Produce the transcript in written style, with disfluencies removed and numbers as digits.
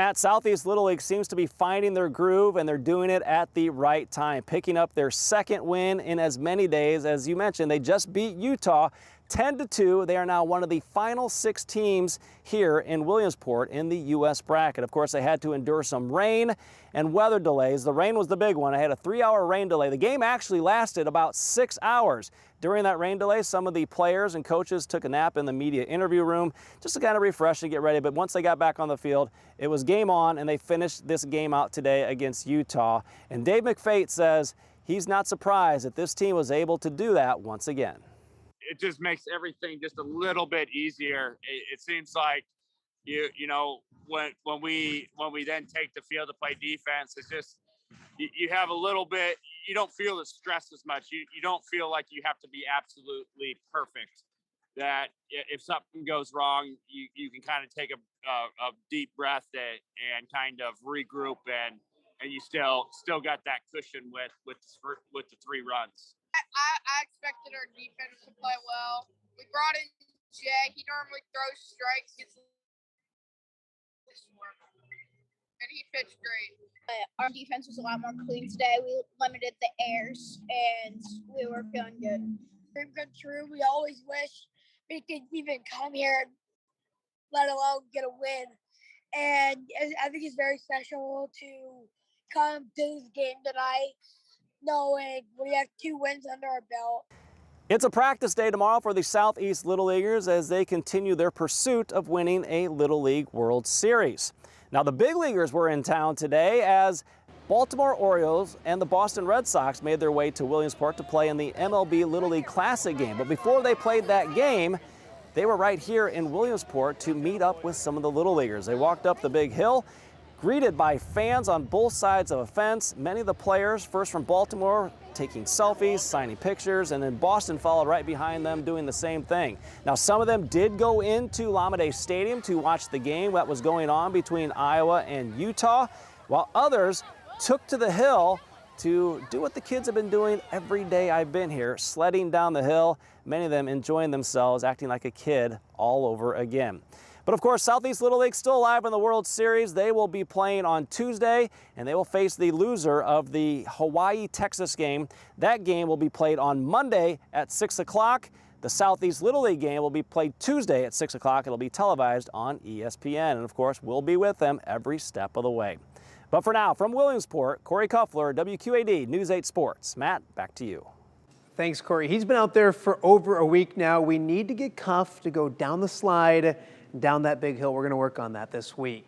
At Southeast Little League seems to be finding their groove, and they're doing it at the right time, picking up their second win in as many days. As you mentioned, they just beat Utah 10-2. They are now one of the final 6 teams here in Williamsport in the U.S. bracket. Of course, they had to endure some rain and weather delays. The rain was the big one. I had a 3-hour rain delay. The game actually lasted about 6 hours. During that rain delay, some of the players and coaches took a nap in the media interview room just to kind of refresh and get ready. But once they got back on the field, it was game on, and they finished this game out today against Utah. And Dave McFate says he's not surprised that this team was able to do that once again. It just makes everything just a little bit easier. It seems like you know when we then take the field to play defense, it's just you have a little bit. You don't feel the stress as much. You don't feel like you have to be absolutely perfect. That if something goes wrong, you can kind of take a deep breath and kind of regroup and you still got that cushion with the 3 runs. I expected our defense to play well. We brought in Jay. He normally throws strikes, gets this one, and he pitched great. Our defense was a lot more clean today. We limited the errors, and we were feeling good. Dream come true. We always wish we could even come here, let alone get a win. And I think it's very special to come to this game tonight, knowing we have 2 wins under our belt. It's a practice day tomorrow for the Southeast Little Leaguers as they continue their pursuit of winning a Little League World Series. Now, the big leaguers were in town today as Baltimore Orioles and the Boston Red Sox made their way to Williamsport to play in the MLB Little League Classic game. But before they played that game, they were right here in Williamsport to meet up with some of the Little Leaguers. They walked up the big hill, greeted by fans on both sides of a fence. Many of the players, first from Baltimore, taking selfies, signing pictures, and then Boston followed right behind them doing the same thing. Now, some of them did go into Lamade Stadium to watch the game that was going on between Iowa and Utah, while others took to the hill to do what the kids have been doing every day I've been here, sledding down the hill, many of them enjoying themselves, acting like a kid all over again. But of course, Southeast Little League still alive in the World Series. They will be playing on Tuesday, and they will face the loser of the Hawaii-Texas game. That game will be played on Monday at 6 o'clock. The Southeast Little League game will be played Tuesday at 6 o'clock. It'll be televised on ESPN, and of course, we'll be with them every step of the way. But for now, from Williamsport, Corey Kuffler, WQAD News 8 Sports. Matt, back to you. Thanks, Corey. He's been out there for over a week now. We need to get Cuff to go down the slide, down that big hill. We're going to work on that this week.